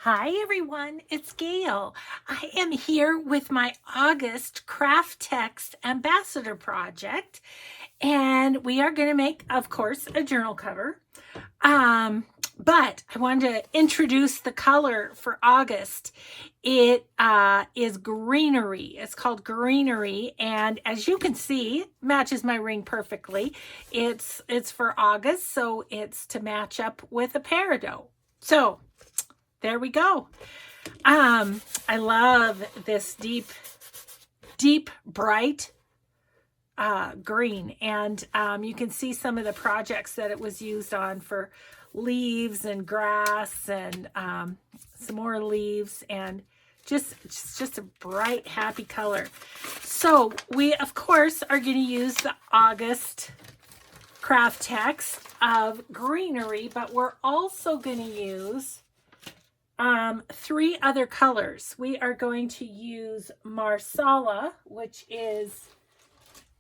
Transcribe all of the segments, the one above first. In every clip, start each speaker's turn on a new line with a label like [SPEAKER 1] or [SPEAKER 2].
[SPEAKER 1] Hi everyone, it's Gail. I am here with my August KraftTex Ambassador project, and we are going to make, of course, a journal cover. But I wanted to introduce the color for August. It is greenery. It's called greenery, and as you can see, matches my ring perfectly. It's for August, so it's to match up with a peridot. So there we go. I love this deep, bright green. And you can see some of the projects that it was used on for leaves and grass and some more leaves, and just a bright, happy color. So we, of course, are going to use the August KraftTex of greenery, but we're also going to use three other colors. We are going to use Marsala, which is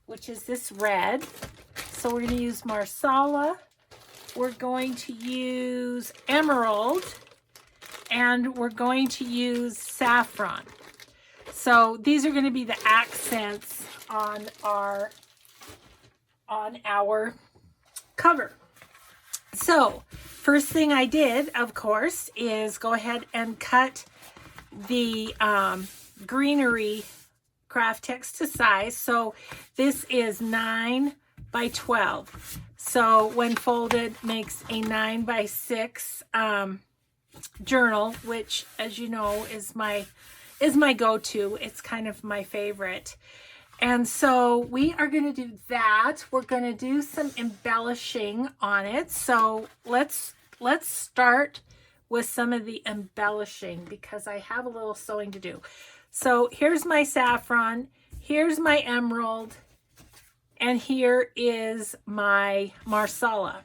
[SPEAKER 1] this red. So we're going to use Marsala. We're going to use Emerald, and we're going to use Saffron. So these are going to be the accents on our cover. So first thing I did, of course, is go ahead and cut the greenery KraftTex to size. So this is 9 by 12. So when folded, makes a 9 by 6 journal, which, as you know, is my go-to. It's kind of my favorite. And so we are going to do that. We're going to do some embellishing on it. So let's start with some of the embellishing, because I have a little sewing to do. So here's my saffron, here's my emerald, and here is my Marsala.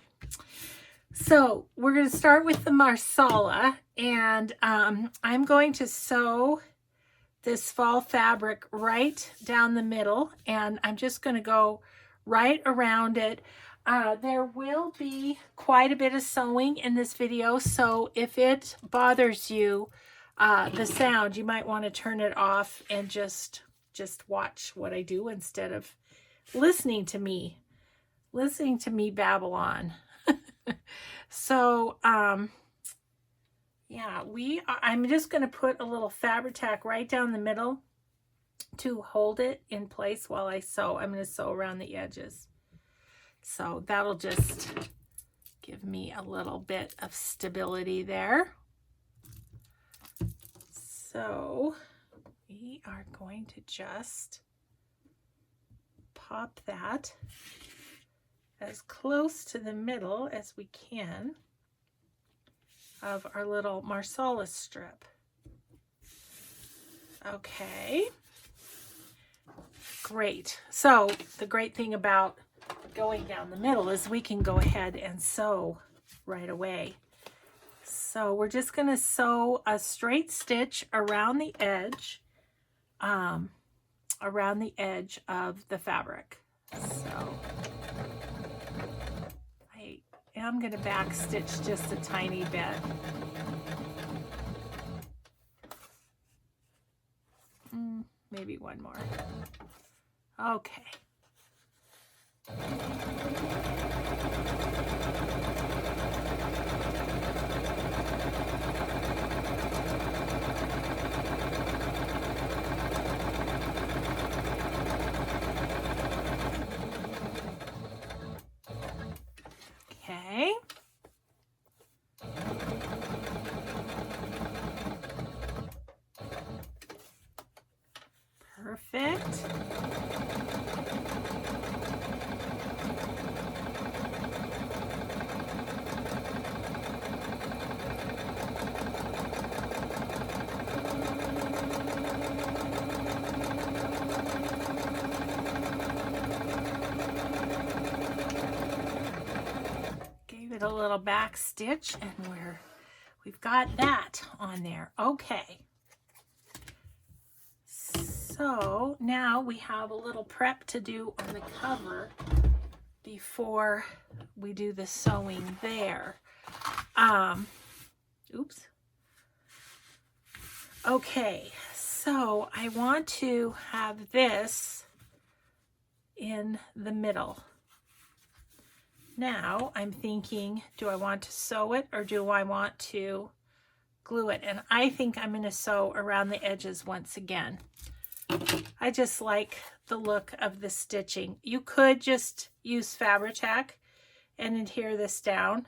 [SPEAKER 1] So we're going to start with the Marsala, and I'm going to sew this fall fabric right down the middle, and I'm just going to go right around it. There will be quite a bit of sewing in this video, so if it bothers you, the sound, you might want to turn it off and just watch what I do instead of listening to me babble on. So yeah, I'm just going to put a little fabric tack right down the middle to hold it in place while I sew. I'm going to sew around the edges. So that'll just give me a little bit of stability there. So we are going to just pop that as close to the middle as we can of our little Marsala strip. Okay, great. So the great thing about going down the middle is we can go ahead and sew right away. So we're just going to sew a straight stitch around the edge of the fabric. So I'm going to back stitch just a tiny bit. Maybe one more. Okay. Okay. Perfect. Gave it a little back stitch, and we've got that on there. Okay. So now we have a little prep to do on the cover before we do the sewing there. Oops. Okay, so I want to have this in the middle. Now I'm thinking, do I want to sew it or do I want to glue it? And I think I'm going to sew around the edges once again. I just like the look of the stitching. You could just use Fabri-Tac and adhere this down,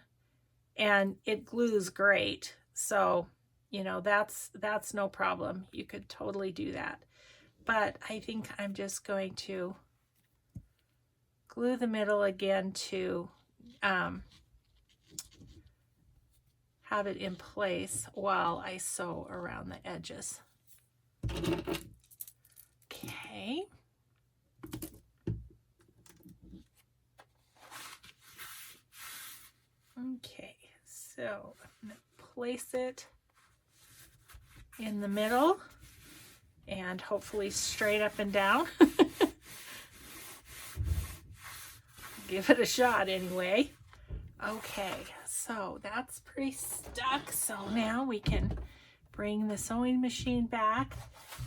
[SPEAKER 1] and it glues great. So, you know, that's no problem. You could totally do that. But I think I'm just going to glue the middle again to have it in place while I sew around the edges. Okay. Okay, so I'm going to place it in the middle and hopefully straight up and down. Give it a shot anyway. Okay, so that's pretty stuck. So now we can bring the sewing machine back,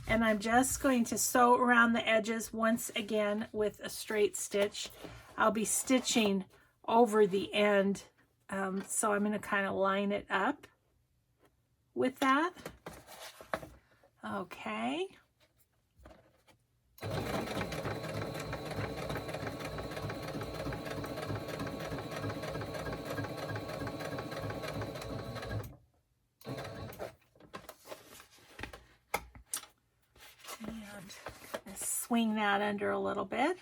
[SPEAKER 1] and I'm just going to sew around the edges once again with a straight stitch. I'll be stitching over the end, so I'm going to kind of line it up with that. Okay. And swing that under a little bit.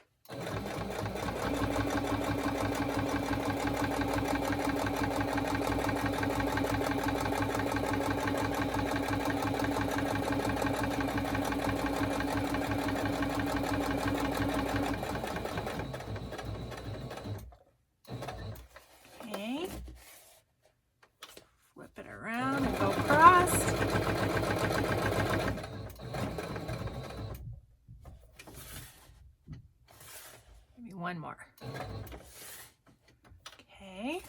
[SPEAKER 1] Okay. Flip it around and go across. Maybe one more. Okay.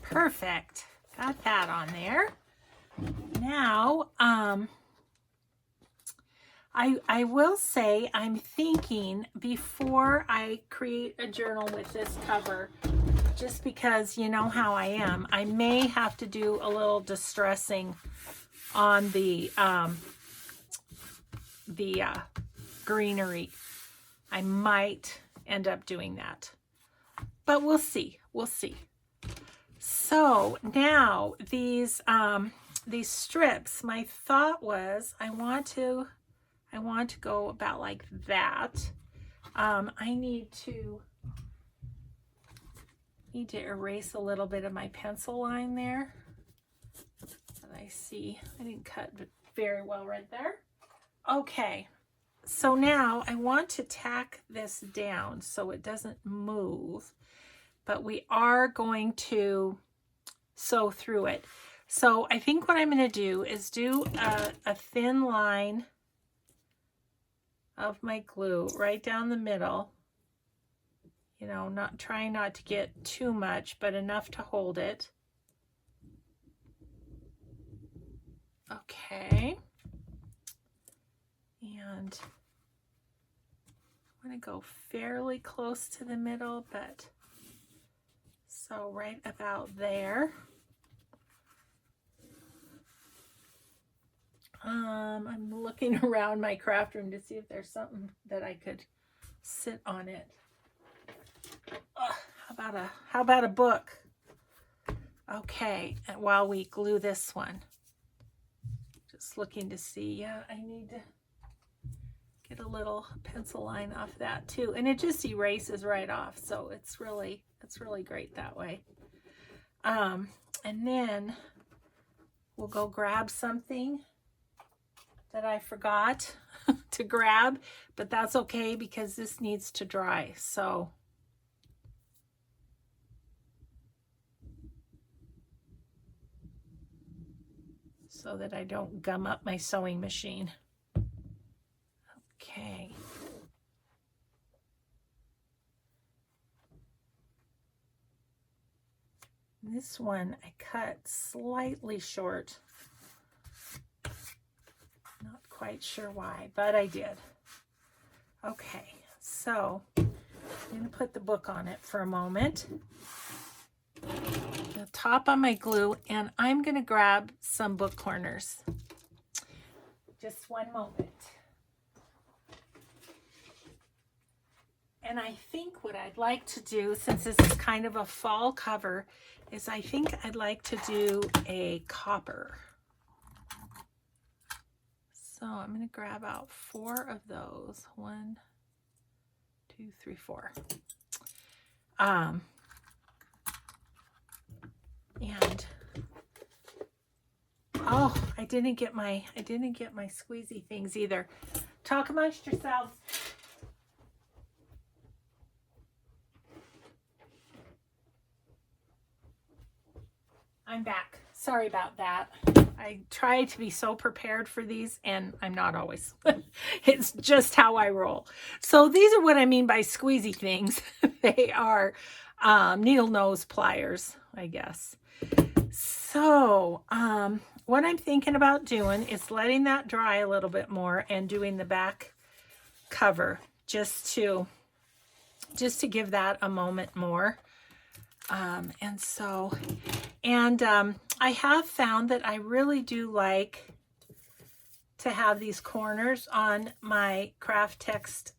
[SPEAKER 1] Perfect. Got that on there. Now, I will say I'm thinking before I create a journal with this cover, just because you know how I am, I may have to do a little distressing on the greenery. I might end up doing that, but we'll see. We'll see. So now these strips, my thought was I want to go about like that. I need to erase a little bit of my pencil line there. And I see I didn't cut very well right there. Okay, so now I want to tack this down so it doesn't move, but we are going to sew through it. So I think what I'm going to do is do a thin line of my glue right down the middle, you know, not trying not to get too much, but enough to hold it. Okay. And I'm going to go fairly close to the middle, but so right about there. I'm looking around my craft room to see if there's something that I could sit on it. How about a book? Okay, and while we glue this one, just looking to see. Yeah, I need to get a little pencil line off that too, and it just erases right off. So it's really great that way. And then we'll go grab something that I forgot to grab, but that's okay because this needs to dry. So so that I don't gum up my sewing machine. Okay. This one I cut slightly short. Not quite sure why, but I did. Okay, so I'm going to put the book on it for a moment. The top on my glue, and I'm going to grab some book corners. Just one moment. And I think what I'd like to do, since this is kind of a fall cover, is I think I'd like to do a copper. So I'm going to grab out 4 of those. 1, 2, 3, 4. And oh, I didn't get my squeezy things either. Talk amongst yourselves. I'm back. Sorry about that. I try to be so prepared for these, and I'm not always. It's just how I roll. So these are what I mean by squeezy things. They are needle nose pliers, I guess. So what I'm thinking about doing is letting that dry a little bit more and doing the back cover just to give that a moment more. I have found that I really do like to have these corners on my KraftTex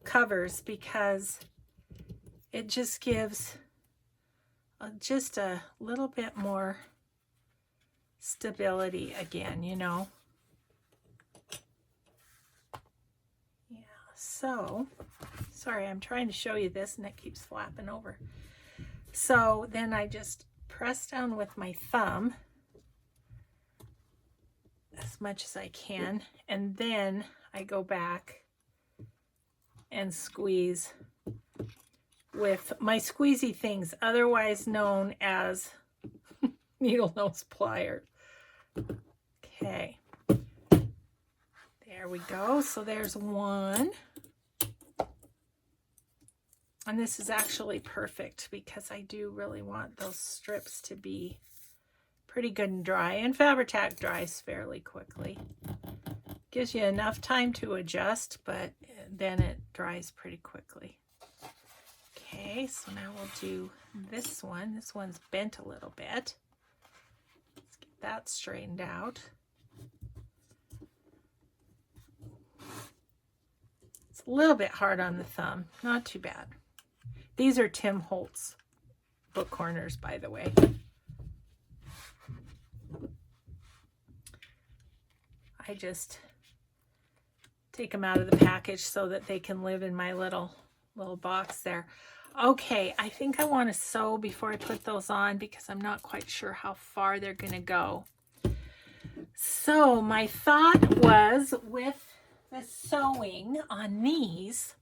[SPEAKER 1] covers, because it just gives just a little bit more stability again, you know. Yeah, so sorry, I'm trying to show you this and it keeps flapping over. So then I just press down with my thumb as much as I can, and then I go back and squeeze with my squeezy things, otherwise known as needle nose pliers. Okay, there we go. So there's one. And this is actually perfect because I do really want those strips to be pretty good and dry. And Fabri-Tac dries fairly quickly. Gives you enough time to adjust, but then it dries pretty quickly. Okay, so now we'll do this one. This one's bent a little bit. Let's get that straightened out. It's a little bit hard on the thumb, not too bad. These are Tim Holtz book corners, by the way. I just take them out of the package so that they can live in my little box there. Okay, I think I want to sew before I put those on because I'm not quite sure how far they're going to go. So my thought was with the sewing on these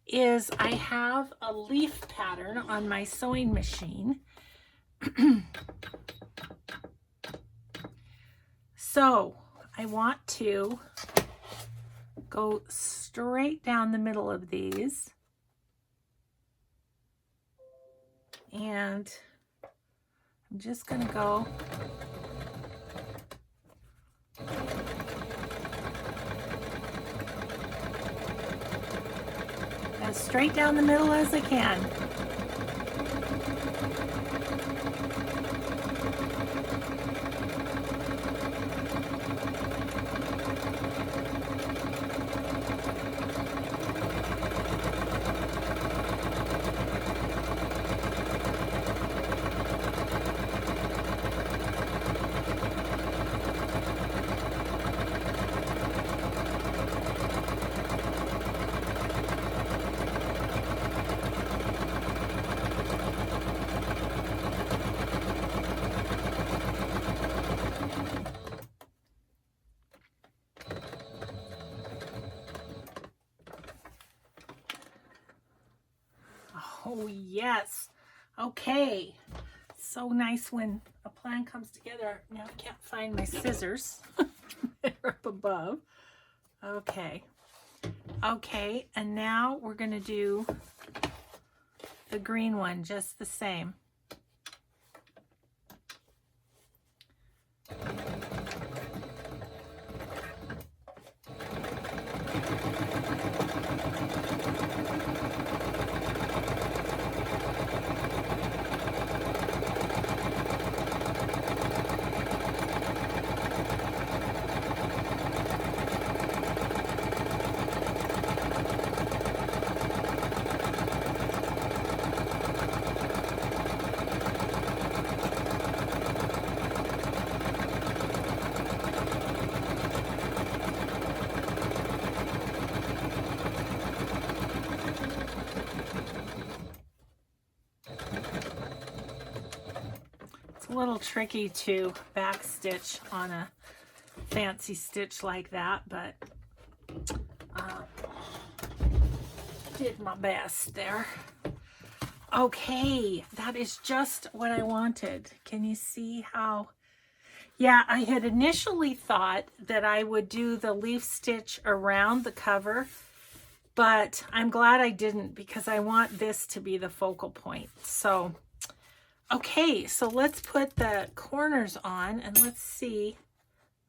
[SPEAKER 1] is I have a leaf pattern on my sewing machine. So I want to go straight down the middle of these, and I'm just going to go as straight down the middle as I can. Oh, yes. Okay. So nice when a plan comes together. Now I can't find my scissors. They're up above. Okay. Okay, and now we're going to do the green one just the same. A little tricky to back stitch on a fancy stitch like that, but did my best there. Okay, that is just what I wanted. Can you see how? Yeah, I had initially thought that I would do the leaf stitch around the cover, but I'm glad I didn't because I want this to be the focal point. So okay, so let's put the corners on and let's see.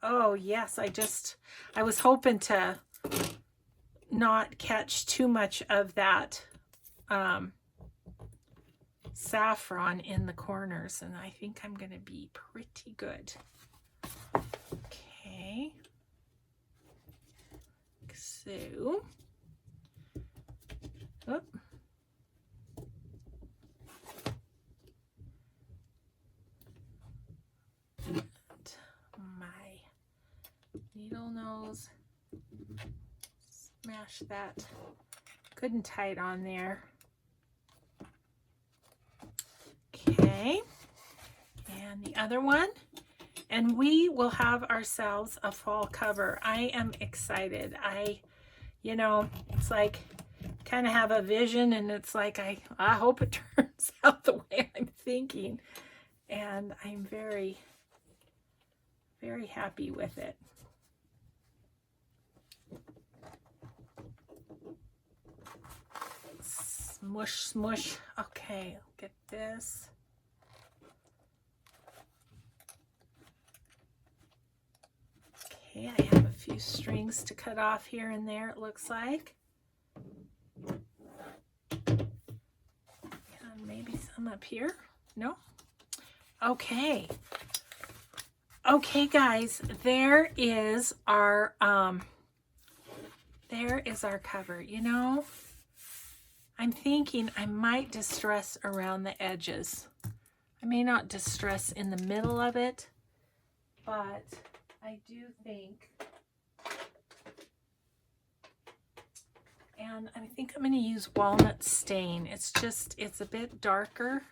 [SPEAKER 1] Oh yes, I was hoping to not catch too much of that saffron in the corners, and I think I'm going to be pretty good. Okay, so oh. My needle nose, smash that good and tight on there. Okay, and the other one, and we will have ourselves a fall cover. I am excited. You know, it's like kind of have a vision, and it's like I hope it turns out the way I'm thinking, and I'm very happy with it. Smush, smush. Okay, get this. Okay, I have a few strings to cut off here and there, it looks like. And maybe some up here. No? Okay. Okay, guys, there is our cover. You know, I'm thinking I might distress around the edges. I may not distress in the middle of it, but I do think, and I think I'm going to use walnut stain. It's a bit darker.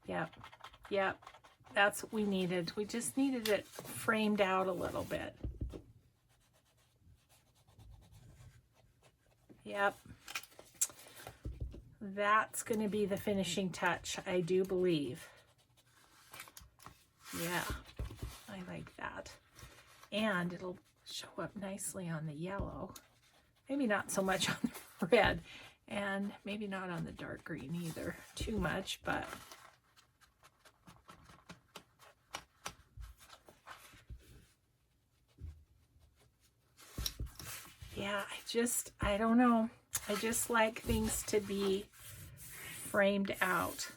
[SPEAKER 1] Yep. That's what we needed. We just needed it framed out a little bit. Yep. That's going to be the finishing touch, I do believe. Yeah, I like that. And it'll show up nicely on the yellow. Maybe not so much on the red, and maybe not on the dark green either too much, but yeah, I don't know. I just like things to be framed out.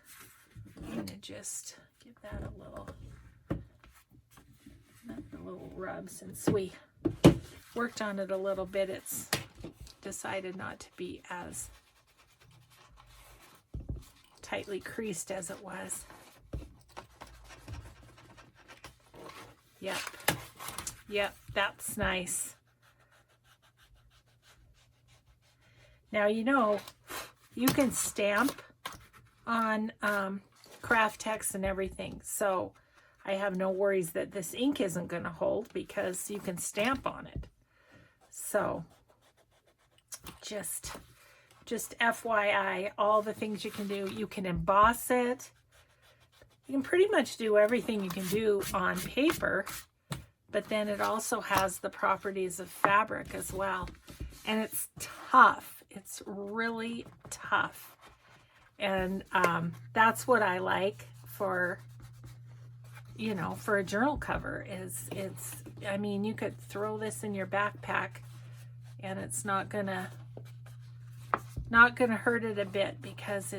[SPEAKER 1] I'm going to just give that a little rub. Since we worked on it a little bit, it's decided not to be as tightly creased as it was. Yep, that's nice. Now, you know, you can stamp on KraftTex and everything, so I have no worries that this ink isn't going to hold because you can stamp on it. So just just FYI, all the things you can do. You can emboss it. You can pretty much do everything you can do on paper, but then it also has the properties of fabric as well. And it's tough. It's really tough. And that's what I like for, you know, for a journal cover is I mean, you could throw this in your backpack and it's not gonna hurt it a bit, because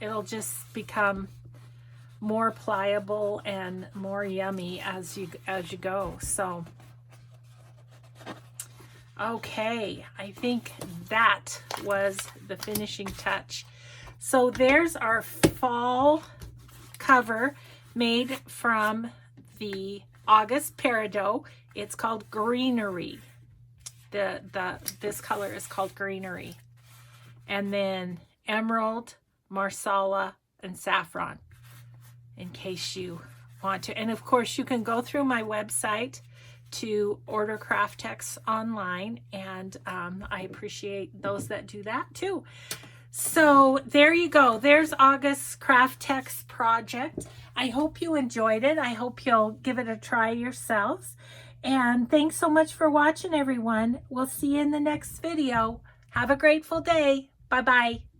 [SPEAKER 1] it'll just become more pliable and more yummy as you go. So okay, I think that was the finishing touch. So there's our fall cover made from the August peridot. It's called Greenery. This color is called Greenery. And then emerald, marsala, and saffron, in case you want to. And of course, you can go through my website to order KraftTex online, and I appreciate those that do that too. So there you go. There's August's KraftTex project. I hope you enjoyed it. I hope you'll give it a try yourselves. And thanks so much for watching, everyone. We'll see you in the next video. Have a grateful day. Bye-bye.